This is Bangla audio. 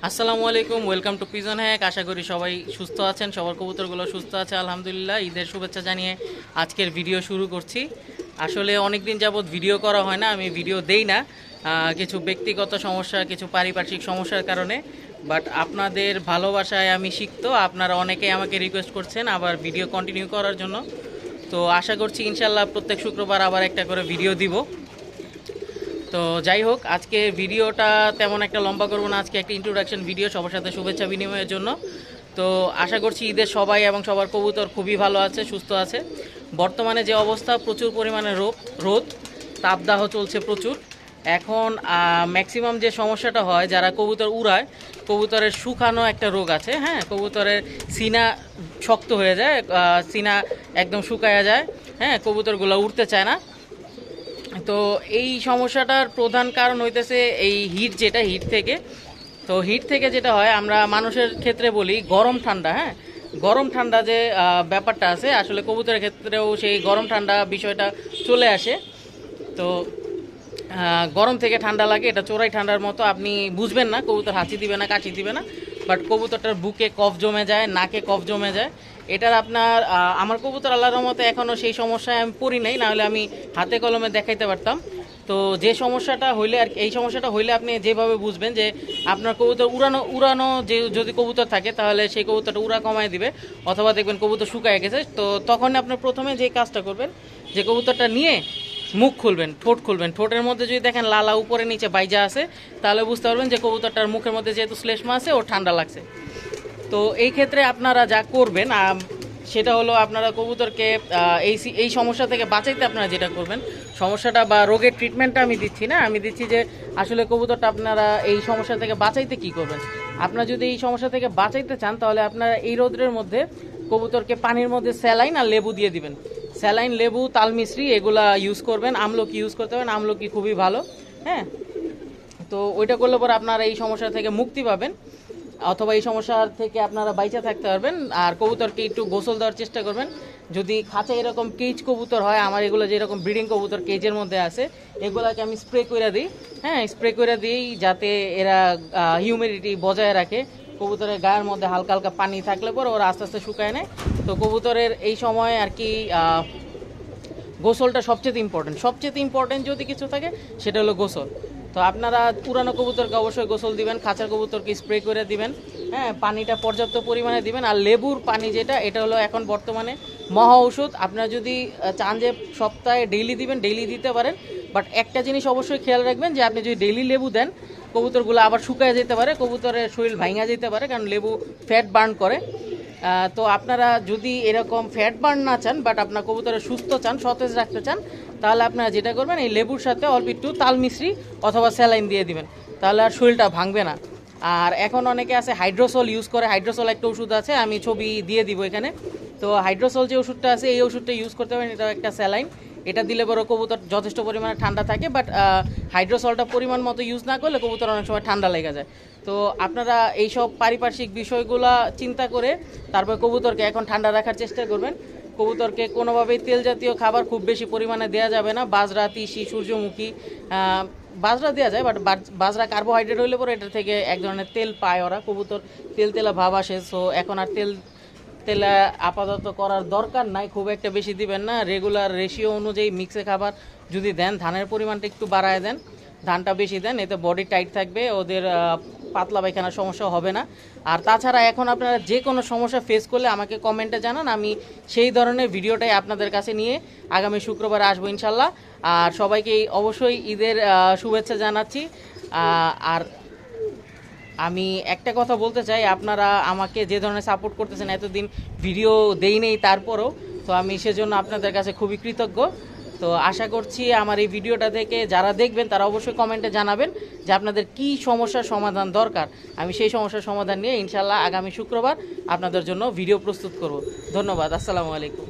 আসসালামু আলাইকুম, ওয়েলকাম টু পিজন হ্যাক। আশা করি সবাই সুস্থ আছেন, সবার কবুতরগুলো সুস্থ আছে আলহামদুলিল্লাহ। ঈদের শুভেচ্ছা জানিয়ে আজকের ভিডিও শুরু করছি। আসলে অনেক দিন যাবৎ ভিডিও করা হয় না, আমি ভিডিও দেই না কিছু ব্যক্তিগত সমস্যা, কিছু পারিপার্শ্বিক সমস্যার কারণে। বাট আপনাদের ভালোবাসায় আমি শিখত, আপনারা অনেকেই আমাকে রিকোয়েস্ট করছেন আবার ভিডিও কন্টিনিউ করার জন্য। তো আশা করছি ইনশাল্লাহ প্রত্যেক শুক্রবার আবার একটা করে ভিডিও দিব। তো যাই হোক, আজকে ভিডিওটা তেমন একটা লম্বা করবো না, আজকে একটা ইন্ট্রোডাকশন ভিডিও সবার সাথে শুভেচ্ছা বিনিময়ের জন্য। তো আশা করছি ঈদের সবাই এবং সবার কবুতর খুবই ভালো আছে, সুস্থ আছে। বর্তমানে যে অবস্থা, প্রচুর পরিমাণে রোদ, তাপদাহ চলছে প্রচুর। এখন ম্যাক্সিমাম যে সমস্যাটা হয়, যারা কবুতর উড়ায়, কবুতরের শুকানো একটা রোগ আছে। হ্যাঁ, কবুতরের সিনা শক্ত হয়ে যায়, সিনা একদম শুকায়া যায়। হ্যাঁ, কবুতরগুলো উড়তে চায় না। তো এই সমস্যাটার প্রধান কারণ হইতেছে এই হিট থেকে। তো হিট থেকে যেটা হয়, আমরা মানুষের ক্ষেত্রে বলি গরম ঠান্ডা। হ্যাঁ, গরম ঠান্ডা যে ব্যাপারটা আছে, আসলে কবুতরের ক্ষেত্রেও সেই গরম ঠান্ডা বিষয়টা চলে আসে। তো গরম থেকে ঠান্ডা লাগে, এটা চোরাই ঠান্ডার মতো। আপনি বুঝবেন না, কবুতর হাঁচি দিবে না, কাশি দিবে না, বাট কবুতরটার বুকে কফ জমে যায়, নাকে কফ জমে যায়। এটার আপনার আমার কবুতর আল্লাহর রহমতে এখনও সেই সমস্যায় আমি পড়ি নাই, নাহলে আমি হাতে কলমে দেখাইতে পারতাম। তো যে সমস্যাটা হইলে আর এই সমস্যাটা হইলে আপনি যেভাবে বুঝবেন যে আপনার কবুতর উড়ানো যে যদি কবুতর থাকে, তাহলে সেই কবুতরটা উড়া কমায় দিবে, অথবা দেখবেন কবুতর শুকায় গেছে। তো তখন আপনার প্রথমে যে কাজটা করবেন, যে কবুতরটা নিয়ে মুখ খুলবেন, ঠোঁট খুলবেন। ঠোঁটের মধ্যে যদি দেখেন লালা উপরে নিচে বাইজা আছে, তাহলে বুঝতে পারবেন যে কবুতরটার মুখের মধ্যে যেহেতু শ্লেষ্মা আছে, ওর ঠান্ডা লাগছে। তো এই ক্ষেত্রে আপনারা যা করবেন সেটা হলো, আপনারা কবুতরকে এই সমস্যা থেকে বাঁচাইতে আপনারা যেটা করবেন, সমস্যাটা বা রোগের ট্রিটমেন্টটা আমি দিচ্ছি না, আমি দিচ্ছি যে আসলে কবুতরটা আপনারা এই সমস্যা থেকে বাঁচাইতে কি করবেন। আপনারা যদি এই সমস্যা থেকে বাঁচাইতে চান, তাহলে আপনারা এই রোদের মধ্যে কবুতরকে পানির মধ্যে স্যালাইন আর লেবু দিয়ে দিবেন। স্যালাইন, লেবু, তালমিশ্রি এগুলা ইউজ করবেন। আমলকি ইউজ করতে পারেন, আমলকি খুবই ভালো। হ্যাঁ, তো ওইটা করলে পরে আপনারা এই সমস্যা থেকে মুক্তি পাবেন, অথবা এই সমস্যার থেকে আপনারা বাইচা থাকতে পারবেন। আর কবুতরকে একটু গোসল দেওয়ার চেষ্টা করবেন। যদি খাঁচা এরকম কেজ কবুতর হয়, আমার এগুলো যেরকম ব্রিডিং কবুতর কেজের মধ্যে আছে, এগুলাকে আমি স্প্রে করে দিই। হ্যাঁ, স্প্রে করে দিই যাতে এরা হিউমিডিটি বজায় রাখে। কবুতরের গায়ের মধ্যে হালকা হালকা পানি থাকলে পরে ওরা আস্তে আস্তে শুকায় নেয়। তো কবুতরের এই সময় আর কি গোসলটা সবচেয়ে ইম্পর্টেন্ট যদি কিছু থাকে, সেটা হলো গোসল। তো আপনারা পুরানো কবুতরকে অবশ্যই গোসল দিবেন, খাঁচার কবুতরকে স্প্রে করে দিবেন। হ্যাঁ, পানিটা পর্যাপ্ত পরিমাণে দিবেন। আর লেবুর পানি যেটা, এটা হলো এখন বর্তমানে মহা ঔষধ। আপনারা যদি চান যে সপ্তাহে ডেইলি দিবেন, ডেইলি দিতে পারেন। বাট একটা জিনিস অবশ্যই খেয়াল রাখবেন, যে আপনি যদি ডেইলি লেবু দেন, কবুতরগুলো আবার শুকায় যেতে পারে, কবুতরের শরীর ভাঙা যেতে পারে, কারণ লেবু ফ্যাট বার্ন করে। তো আপনারা যদি এরকম ফ্যাট বার্ন না চান, বাট আপনার কবুতরের সুস্থ চান, সতেজ রাখতে চান, তাহলে আপনারা যেটা করবেন, এই লেবুর সাথে অল্প একটু তাল মিশ্রি অথবা স্যালাইন দিয়ে দিবেন, তাহলে আর শরীরটা ভাঙবে না। আর এখন অনেকে আছে হাইড্রোসল ইউজ করে। হাইড্রোসল একটা ওষুধ আছে, আমি ছবি দিয়ে দিব এখানে। তো হাইড্রোসল যে ওষুধটা আছে, এই ওষুধটা ইউজ করতে পারেন। এটা একটা স্যালাইন, এটা দিলে বড় কবুতর যথেষ্ট পরিমাণে ঠান্ডা থাকে। বাট হাইড্রোসলটা পরিমাণ মতো ইউজ না করলে কবুতর অনেক সময় ঠান্ডা লেগে যায়। তো আপনারা এইসব পারিপার্শ্বিক বিষয়গুলো চিন্তা করে তারপর কবুতরকে এখন ঠান্ডা রাখার চেষ্টা করবেন। কবুতরকে কোনোভাবেই তেল জাতীয় খাবার খুব বেশি পরিমাণে দেওয়া যাবে না। বাজরা, তিসি, সূর্যমুখী, বাজরা দেওয়া যায়, বাট বাজরা কার্বোহাইড্রেট হইলে পরে এটা থেকে এক ধরনের তেল পায় ওরা, কবুতর তেলা ভাব আসে। সো এখন আর তেলা আপাতত করার দরকার নাই, খুব একটা বেশি দিবেন না। রেগুলার রেশিও অনুযায়ী মিক্সে খাবার যদি দেন, ধানের পরিমাণটা একটু বাড়ায় দেন, ধানটা বেশি দেন, এতে বডি টাইট থাকবে, ওদের পাতলা পায়খানার সমস্যা হবে না। আর তাছাড়া এখন আপনারা যে কোনো সমস্যা ফেস করলে আমাকে কমেন্টে জানান, আমি সেই ধরনের ভিডিওটাই আপনাদের কাছে নিয়ে আগামী শুক্রবার আসবো ইনশাল্লাহ। আর সবাইকে অবশ্যই ঈদের শুভেচ্ছা জানাচ্ছি। আর আমি একটা কথা বলতে চাই, আপনারা আমাকে যে ধরনের সাপোর্ট করতেছেন, এতদিন ভিডিও দেই নেই তারপরও, তো আমি সেজন্য আপনাদের কাছে খুবই কৃতজ্ঞ। তো আশা করছি আমার এই ভিডিওটা থেকে যারা দেখবেন, তারা অবশ্যই কমেন্টে জানাবেন যে আপনাদের কি সমস্যার সমাধান দরকার। আমি সেই সমস্যার সমাধান নিয়ে ইনশাল্লাহ আগামী শুক্রবার আপনাদের জন্য ভিডিও প্রস্তুত করব। ধন্যবাদ। আসসালামু আলাইকুম।